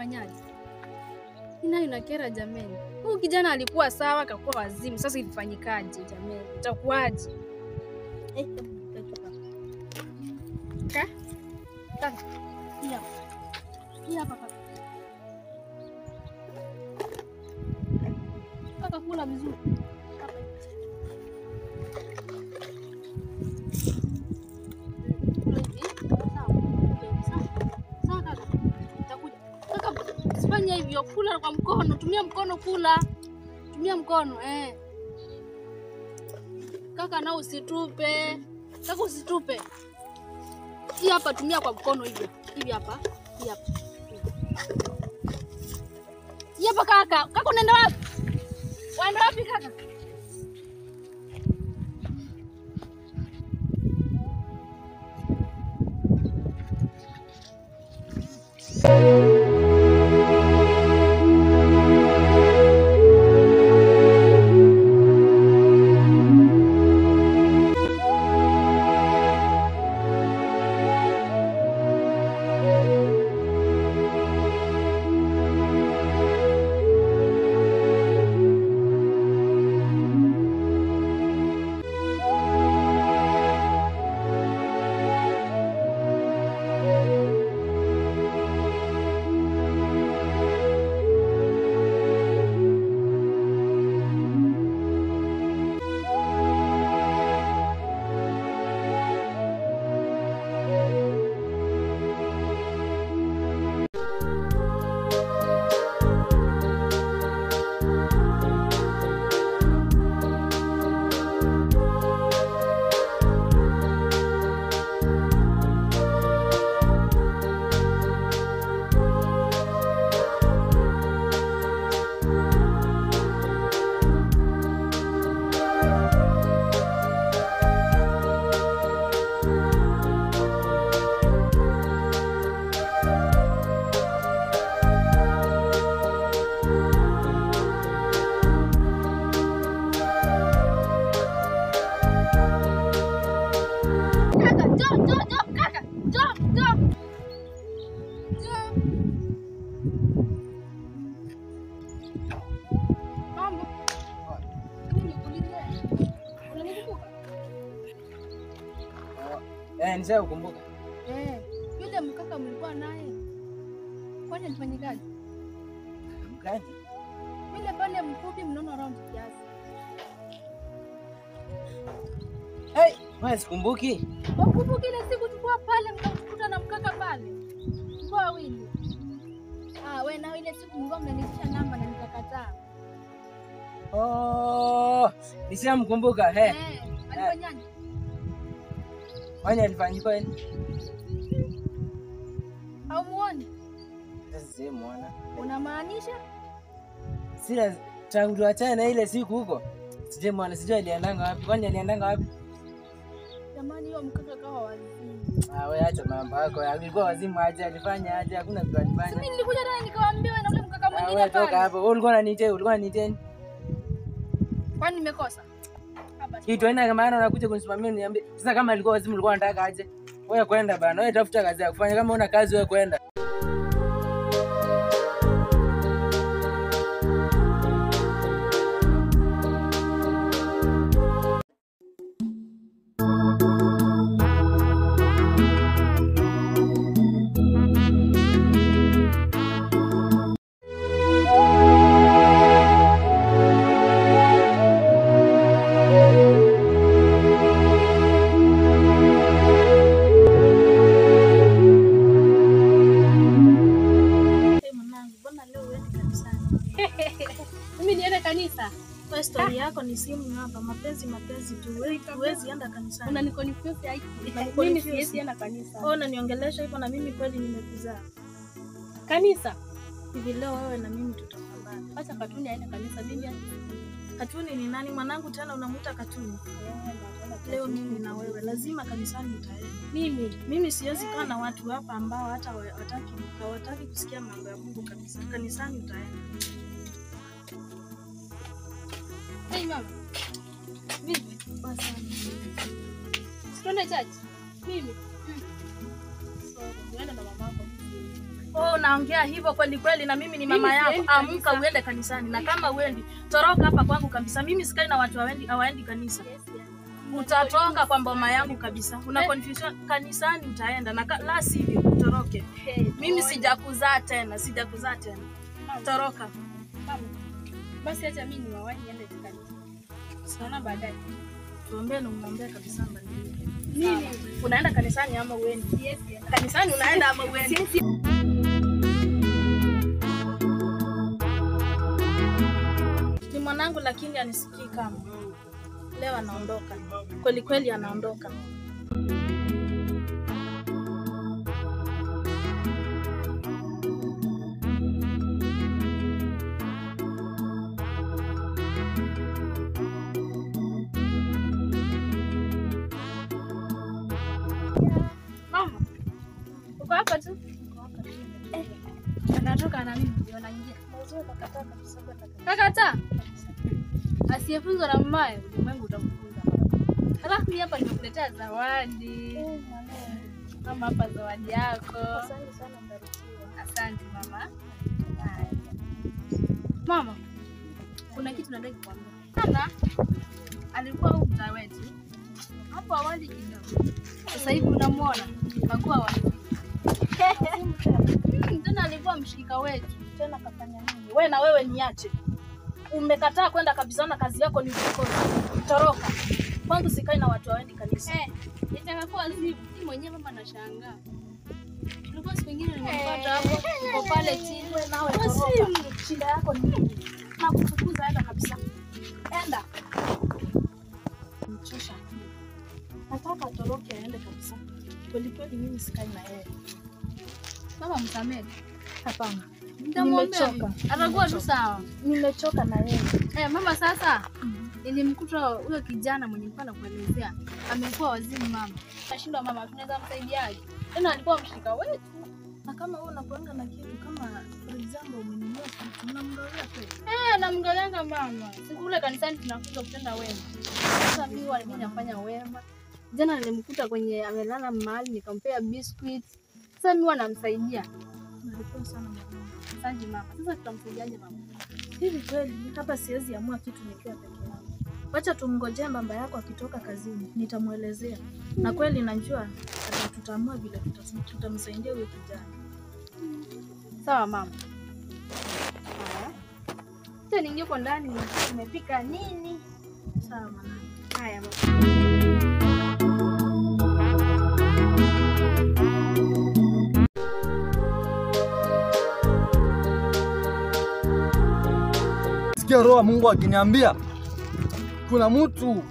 Utafanyaje? Nina inakera jameni. Huyu kijana alikuwa sawa akakuwa wazimu. Sasa ilifanyikaje jameni? Itakuwaje? Kaka. Iya papa. Kaka kula vizuri. Fanya hivyo, kula kwa mkono, tumia mkono kula. Tumia mkono, Kaka na usitupe. Kaka usitupe. Hii hapa tumia kwa mkono hivyo. Hivi hapa. Hii hapa. Hii hapa kaka. Kaka unaenda wapi? Waenda wapi kaka? Nisha kukumbuka. Yule mkaka mlikuwa naye. Kwani alifanyikaje? Mkaka. Yule pale mfupi mnono round kiasi. Wewe sikumbuki. Wakumbuki ile siku tulikuwa pale mkakuta na mkaka pale. Kwa wawili. Wewe na ile siku mlikuwa mnanitisha namba na nikakataa. Nishamkumbuka. Alifanyaje? Kwani alifanyika nini? Au muone? Sasa muona. Unamaanisha? Sila tangu tuachane na ile siku huko. Sije muona, sije aliendanga wapi? Kwani aliendanga wapi? Jamani hiyo mkaka kawa wazimu. Wewe acha mambo yako. Alikuwa wazimu aje, alifanya aje? Hakuna kitu alifanya. Mimi nilikuja tena nikawaambia wewe na ule mkaka mwingine pale. Wewe toka hapo. Wewe ulikuwa unanitia. Kwani nimekosa? Kitu haina maana unakuja kunisimamia niambie. Sasa kama alikuwa wazimu ulikuwa unataka aje? Wewe kwenda bana. Wewe tafuta kazi ya kufanya. Kama una kazi wewe kwenda. Story yako ni simu hapa, mapenzi tu. Huwezi enda kanisani. Unanikonfuse aje? Mimi siwezi enda kanisa. Unaniongelesha hivyo na mimi kweli nimekuzaa. Kanisa? Hivi leo wewe na mimi tutapambana. Acha Katuni aende kanisa bibi. Katuni ni nani mwanangu tena unamuita Katuni? Leo mimi na wewe lazima kanisani utaenda. Mimi siwezi kaa na watu hapa ambao hata hawataki kusikia mambo ya Mungu kabisa. Kanisani utaenda. Hey mama. Vipi? Basi. Tuende church. Mimi. Nenda na mamako. Oh, naongea hivyo kweli kweli na mimi ni mama yako. Amka uende kanisani. Na kama uendi, toroka hapa kwangu kabisa. Mimi sikai na watu hawaendi kanisa. Utatoka kwa mboma yangu kabisa. Una confusion, kanisani utaenda na la sivyo utoroke. Mimi sijakuzaa tena. Toroka. Basi acha mimi niwawahi niende kanisa. Sana baadaye. Tuombe na muombe kabisa mbadilike. Nini? Unaenda kanisani ama uendi? Yes. Kanisani unaenda ama uendi? Ni mwanangu lakini anisikii kama. Leo anaondoka. Kweli kweli anaondoka. Mama. Uko hapa tu? Anatoka na mimi ndio anaingia. Kakata. Asiyefunzwa na mamaye, ulimwengu utakufunza. Halafu hapa nimekuletea zawadi. Mama, hapa zawadi yako. Asante sana mbarikiwa. Asante mama. Mama, kuna kitu nataka kukuambia. Sana alikuwa huyu mtaa wetu. Hapo awali kidogo. Sasa hivi unamuona nakuwa wapi? Tena alikuwa mshirika wetu. Tena kafanya nini? Wewe na wewe niache. Umekataa kwenda kabisa na kazi yako ni ukozi. Toroka. Kwangu sikai na watu hawaendi kanisa. Nitakakuwa zivu. Mimi mwenyewe mama nashangaa. Tulikuwa siku nyingine nimepata hapo uko pale chini. Wewe nawe toroka. Shida yako ni nini? Na kufukuza enda kabisa. Enda. Mchosha. Nataka toroke aende kabisa. Kweli kweli mimi sikai na yeye. Mama msamehe. Hapana. Nimechoka. Atakuwa tu sawa. Nimechoka na yeye. Mama sasa nilimkuta huyo kijana mwenye nilikuwa nakuelezea. Amekuwa wazimu mama. Nashindwa mama tunaweza msaidiaje? Tena alikuwa mshirika wetu. Na kama wewe unakuanga na kitu kama for example umenunua kitu unamgawia kweli? Namgawanga mama. Siku ile kanisani tunafunza kutenda wema. Sasa mimi walikuwa nafanya wema. Jana nilimkuta kwenye amelala mahali nikampea biscuits. Sasa mimi wanamsaidia. Nalipenda sana mama. Asante mama. Sasa tutamsaidiaje mama? Hivi kweli hapa siwezi amua kitu nikiwa peke yangu. Wacha tumngojee baba yako akitoka kazini, nitamuelezea. Na kweli najua tutaamua vile tutamsaidia huyo kijana. Sawa mama. Sasa niingie kwa ndani nimepika nini? Sawa mama. Haya mama. Sikia roho Mungu akiniambia kuna mtu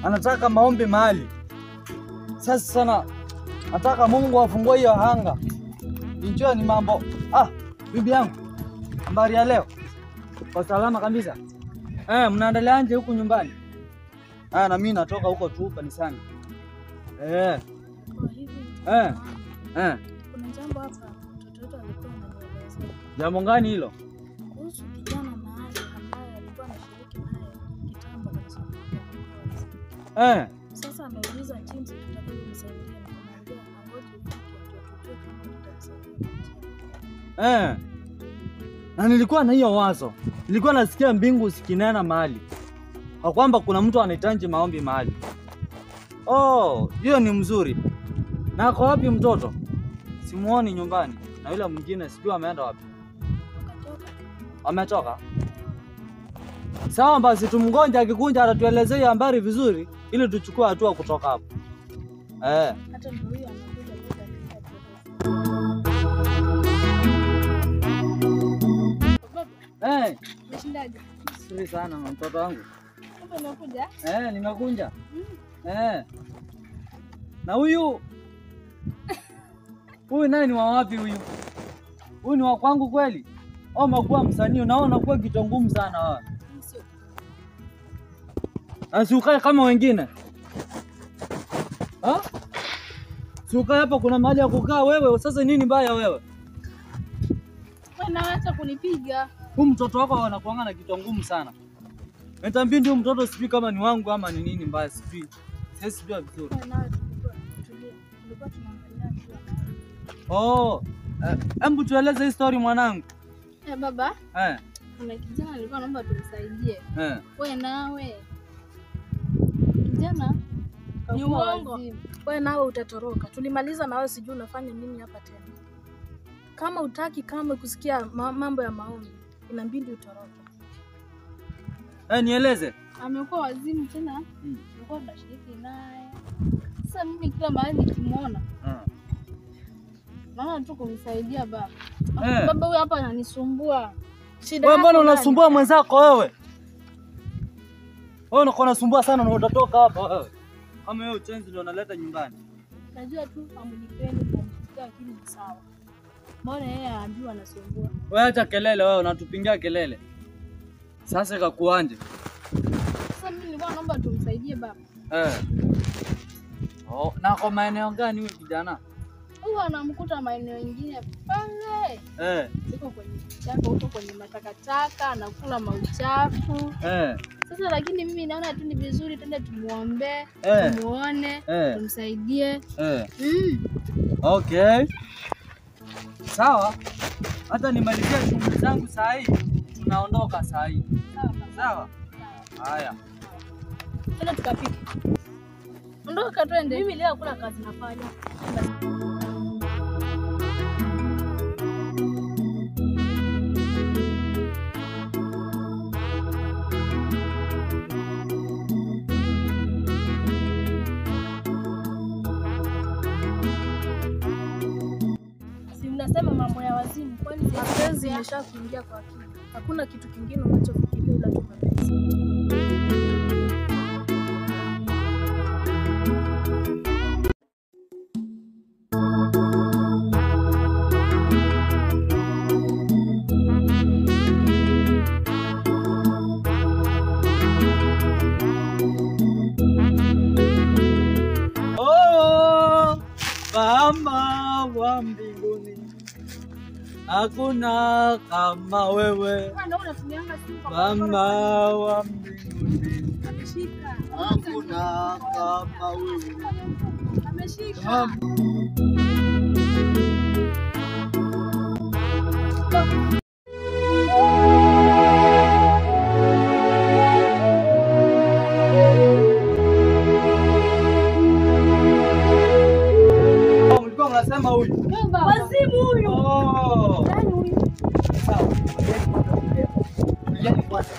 anataka maombi mahali. Sasa sana nataka Mungu afungue hiyo hanga. Njoo ni mambo. Bibi yangu. Habari ya leo? Kwa salama kabisa. Mnaendeleaje huku nyumbani? Na mimi natoka huko tu kanisani. Kwa hivi. Kuna jambo hapa mtoto wetu alikuwa ananielezea. Jambo gani hilo? Kuhusu kijana mahali ambaye alikuwa anashiriki naye kitambo kabisa. Sasa ameuliza jinsi tutakavyomsaidia na kumwambia angoje ufike ndio tujue kama tutamsaidia. Na nilikuwa na hiyo wazo. Nilikuwa nasikia mbingu zikinena mahali. Kwa kwamba kuna mtu anahitaji maombi mahali. Hiyo ni mzuri. Na kwa wapi mtoto? Simuoni nyumbani. Na yule mwingine sijui ameenda wapi. Ametoka. Sawa basi tumngonje akikunja atatuelezea habari vizuri ili tuchukue hatua kutoka hapo. Hata ndio huyo anakuja baba. Unashindaje? Siri sana mtoto wangu. Hapo unakuja? Nimekuja. Na huyu naye ni wa wapi huyu? Huyu ni wa kwangu kweli? Umekuwa msanii unaona kuwa kitu ngumu sana wewe. Asikae kama wengine. Suka hapa kuna mahali ya kukaa wewe. Sasa nini mbaya wewe? Wewe unaacha kunipiga. Huyu mtoto wako anakuanga na kitu ngumu sana. Nitamwambia ndio mtoto sijui kama ni wangu ama ni nini mbaya sijui. Sasa sijui vizuri. tulikuwa tunaangalia Hebu tueleze hii story mwanangu. Baba. Kuna kijana alikuwa anaomba tumsaidie. Wewe nawe. Kijana ni uongo. Wewe nawe utatoroka. Tulimaliza na wewe, sijui unafanya nini hapa tena. Kama utaki kama kusikia mambo ya maombi, inabidi utoroke. Nieleze. Amekuwa wazimu tena. Tulikuwa tunashiriki naye. Sasa mimi kila mahali nikimuona. Naona tu kumsaidia baba. Baba huyu hapa ananisumbua. Shida. Wewe mbona unasumbua mwenzako wewe? Wewe unakuwa unasumbua sana na utatoka hapa wewe. Kama wewe uchenzi ndio unaleta nyumbani. Najua tu amnipendi kumfikia akili sawa. Mbona yeye anajua anasumbua? Wewe acha kelele wewe, unatupingia kelele. Sasa ikakuanje? Sasa mimi nilikuwa naomba tumsaidie baba. Na kwa maeneo gani huyu kijana? Huyu anamkuta maeneo mengine pale. Yuko kwenye kichaka huko kwenye matakataka, anakula mauchafu. Sasa lakini mimi naona tu ni vizuri twende tumuombe, tumuone, tumsaidie. Okay. Sawa. Hata nimalizie shughuli zangu saa hii. Tunaondoka saa hii. Sawa. Haya. Twende tukapike. Ondoka twende. Mimi leo hakuna kazi nafanya. Nasema mambo ya wazimu, kwani mapenzi imeshakuingia kwa akili. Hakuna kitu kingine unachofikiria ila tu mapenzi. Mama wa mbinguni, hakuna kama wewe. Mama wa mbinguni, hakuna kama wewe. Unasema huyu wazimu huyu. Nani huyu? Sawa. Yaani kwanza.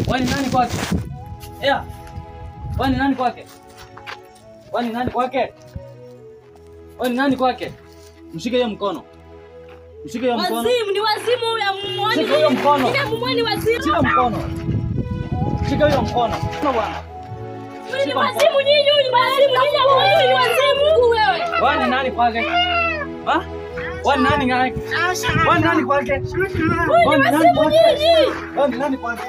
Wani nani kwake? Wani nani kwake? Wani nani kwake? Wani nani kwake? Mshike hiyo mkono. Mshike hiyo mkono. Wazimu, ni wazimu huyu, amuone. Shika hiyo mkono. Ni wazimu. Shika mkono. Shika hiyo mkono. Bwana. Ni wazimu nyinyi, ni wazimu nyinyi, ni wazimu wewe. Wani nani kwake? Wani nani kwake? Wani nani kwake? Wani nani kwake? Wani nani kwake?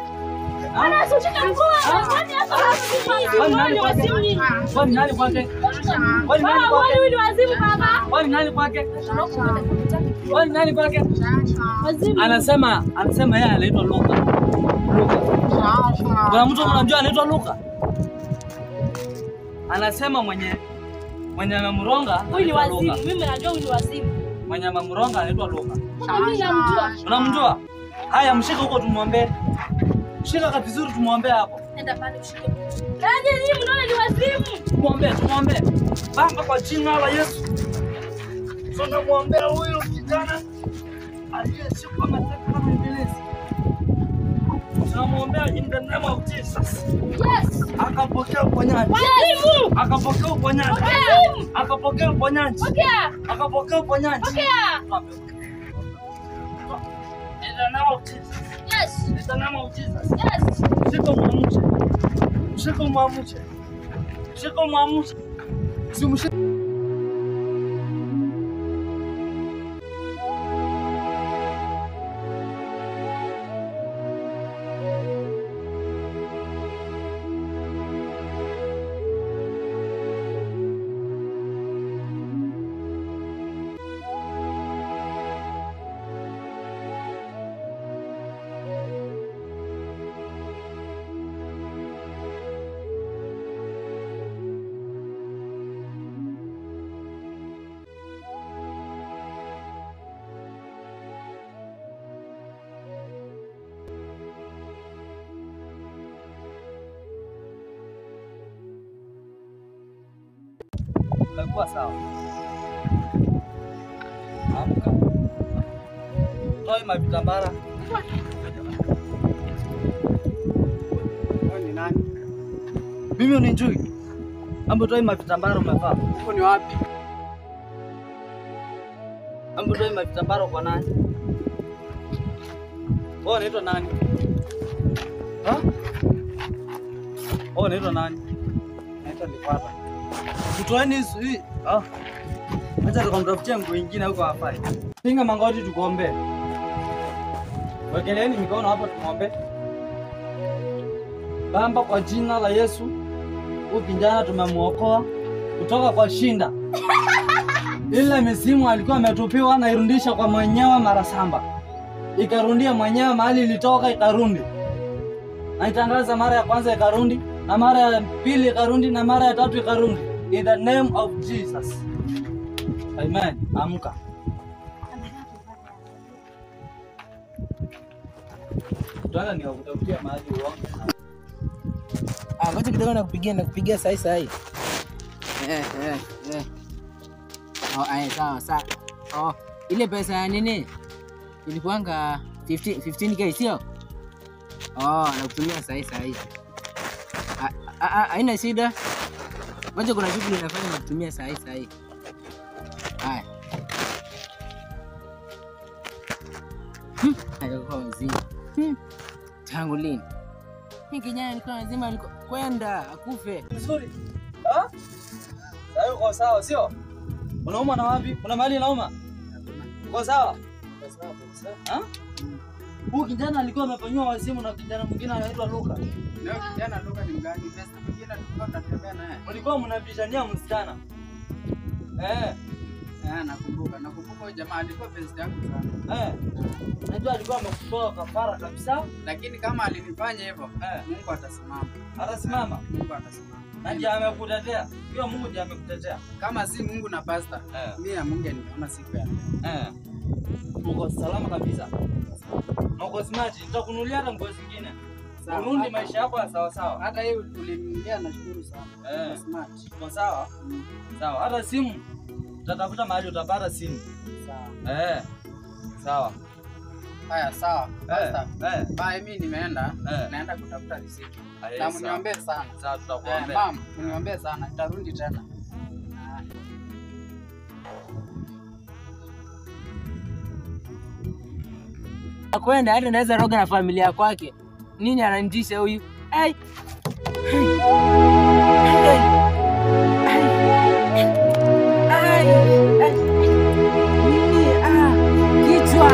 Anashika mkono. Wani hapa wazimu. Wani nani kwake? Wani nani kwake? Wani nani kwake? Ni wazimu baba. Wani nani kwake? Wani nani kwake? Anasema yeye anaitwa Luka. Kuna mtu anamjua anaitwa Luka? Anasema mwenye amemronga. Huyu ni wazimu. Mimi najua huyu ni wazimu. Mwenye amemronga anaitwa Luka. Mimi namjua. Unamjua? Haya, mshike huko tumuombe. Mshika vizuri tumuombe hapo. Nenda pale ushike. Kaje nyinyi mnaona ni wazimu? Tumuombe. Baba kwa jina la Yesu. Tunamwombea huyu kijana aliyeshikwa mateka na ibilisi. Tunamwombea in the name of Jesus. Yes. Akapokea uponyaji. Wazimu. Akapokea uponyaji. Akapokea uponyaji. Akapokea uponyaji. In the name of Jesus. Yes. In the name of Jesus. Yes. Shika mwamuche. Simshike. itakuwa sawa. Amka. Toa mavitambara. Wewe ni nani? Mimi unijui? Ambo toa mavitambara umevaa. Huko ni wapi? Ambo toa mavitambara kwa nani? Wewe unaitwa nani? Ha? Wewe unaitwa nani? Naitwa Lipata. Tutoeni hii. Acha tukamtafutia nguo nyingine huko hapa. Pinga magoti tukuombe. Wekeleeni mikono hapa tuombe. Baba, kwa jina la Yesu, huyu kijana tumemuokoa kutoka kwa shinda. Ile misimu alikuwa ametupiwa na irudisha kwa mwenyewe mara saba. Ikarundia mwenyewe mahali ilitoka ikarundi. Na itangaza mara ya kwanza ikarundi, na mara ya pili ikarundi, na mara ya tatu ikarundi. In the name of Jesus. Amen. Amka. Tuanza ni kutafutia mahali uombe. Ngoja kidogo nakupigia sahi. Sawa. Ile pesa ya nini? Ilikuanga 15k sio? Nakutumia sahi. Haina shida. Ngoja kuna shughuli nafanya nakutumia sahi. Haya. Alikuwa mzima. Tangu lini? Hii kijana alikuwa lazima kwenda akufe. Sorry. Sasa uko sawa sio? Unauma na wapi? Kuna mahali unauma? Uko sawa? Huyu kijana alikuwa amefanywa wazimu na kijana mwingine anaitwa Luka. Leo kijana Luka ni mgani? Pesa mwingine tulikuwa tunatembea naye. Walikuwa mnabishania msichana. Nakumbuka huyo jamaa alikuwa penzi yangu sana. Najua alikuwa amekutoa kafara kabisa, lakini kama alinifanya hivyo, Mungu atasimama. Atasimama. Mungu atasimama. Na ndiye amekutetea. Hiyo Mungu ndiye amekutetea. Kama si Mungu na pastor, mimi na Mungu nimeona siku ya leo. Uko salama kabisa. Na uko smart, nitakununulia hata nguo zingine. Urundi maisha yako ya sawa sawa. Hata hiyo uliniambia nashukuru sana. Smart. Uko sawa? Sawa. Hata simu utatafuta mahali utapata simu. Sawa. Sawa. Haya sawa. Pastor. Bye, mimi nimeenda. Naenda kutafuta risiti. Na mniombee sana. Sawa, tutakuombea. Mama, mniombee sana. Nitarudi tena. Akwenda hata naweza roga na familia kwake. Nini ananitisha huyu? Kichwa.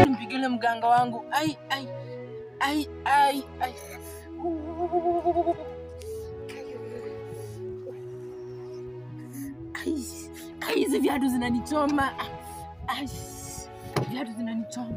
Mpigile mganga wangu. Hizi viatu zinanichoma. Viatu zinanichoma.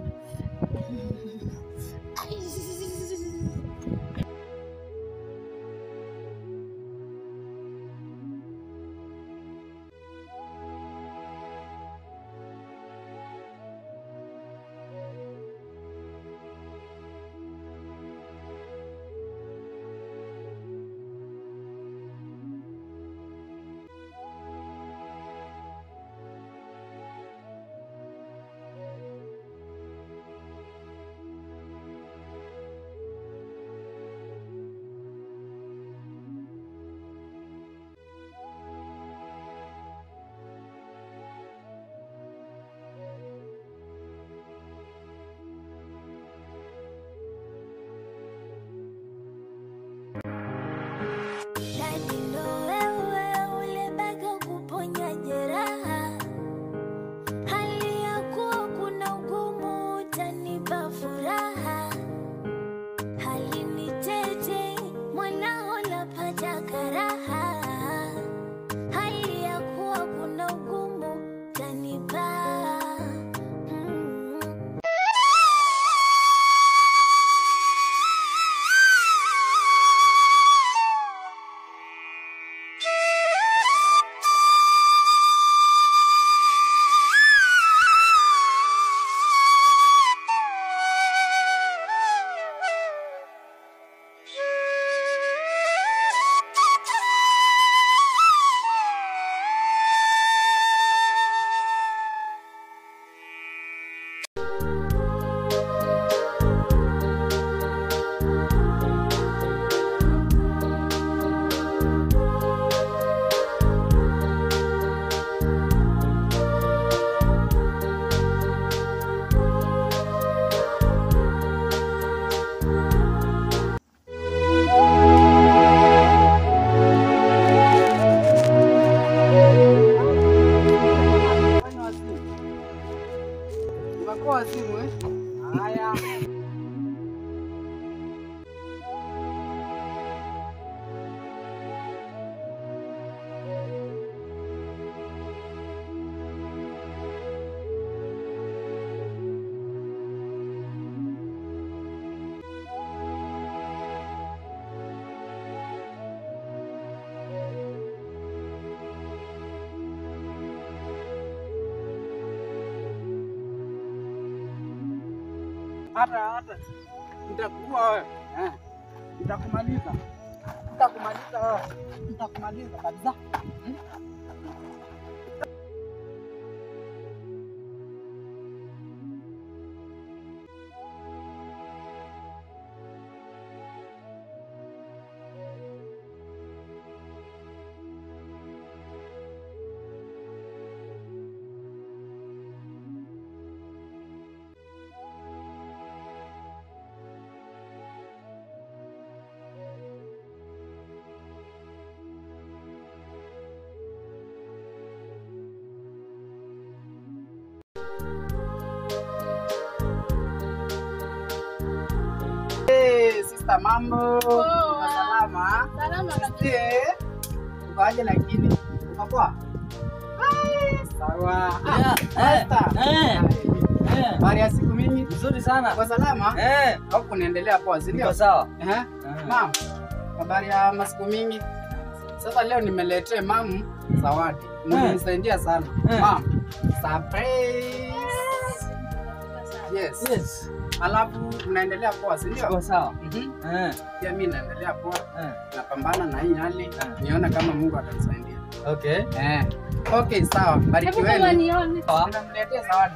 hata nitakuua wewe. Nitakumaliza. Nitakumaliza kabisa. Sister mambo. Salama. Salama kabisa. Ukaje lakini? Ukapoa? Sawa. Bari ya siku mingi. Nzuri sana. Kwa salama? Au kunaendelea poa, si ndio? Kwa sawa. Mama. Habari ya masiku mingi. Sasa leo nimeletea mamu zawadi. Mmenisaidia sana. Mama. Surprise. Yes. Alafu unaendelea poa, si ndio? Kwa sawa. Pia mimi naendelea poa. Napambana na hii hali. Niona kama Mungu atanisaidia. Okay. Okay, sawa. Barikiweni. Nimemletea zawadi.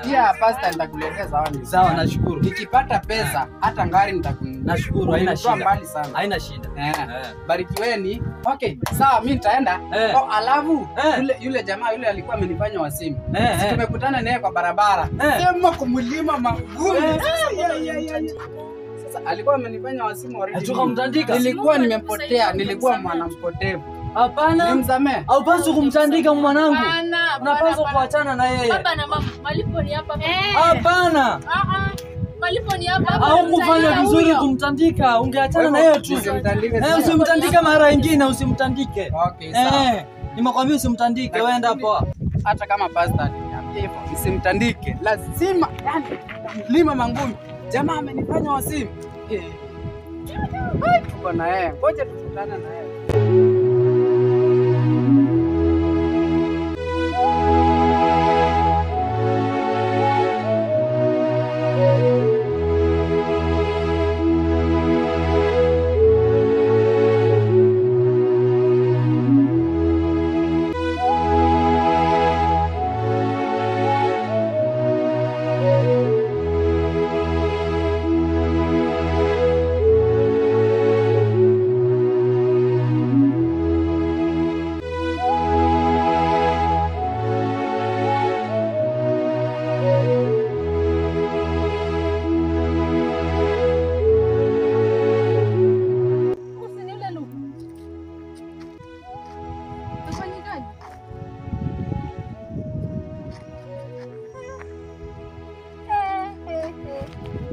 Pia pastor nitakuletea zawadi. Sawa, nashukuru. Nikipata pesa hata ngari nitakununulia. Nashukuru, haina shida. Mbali sana. Haina shida. Barikiweni. Okay, sawa, mimi nitaenda. Alafu yule jamaa yule alikuwa amenifanya wasimu. Tumekutana naye kwa barabara. Sema kumlima magumu. Sasa alikuwa amenifanya wasimu already. Tukamtandika. Nilikuwa nimempotea, nilikuwa mwanampotevu. Hapana. Nimsamee. Haupaswi kumtandika mwanangu. Unapaswa kuachana na yeye. Baba na mama, malipo ni hapa. Hapana. Malipo ni hapa. Au kufanya vizuri kumtandika, ungeachana na yeye tu. Usimtandike mara nyingine, usimtandike. Okay, sawa. Nimekwambia usimtandike, wewe hapo. Hata kama pastor aliniambia hivyo, usimtandike. Lazima yani lima mangumi. Jamaa amenifanya wasimu. Tuko na yeye. Ngoja tukutane na yeye.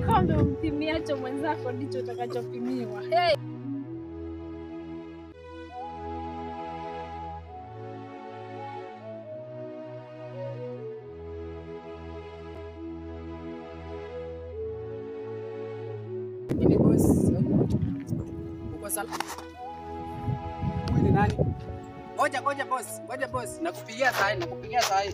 Kumbe umpimiacho mwenzako ndicho utakachopimiwa. Ini boss. Uko salama? Huyu ni nani? Ngoja boss. Nakupigia saa hii.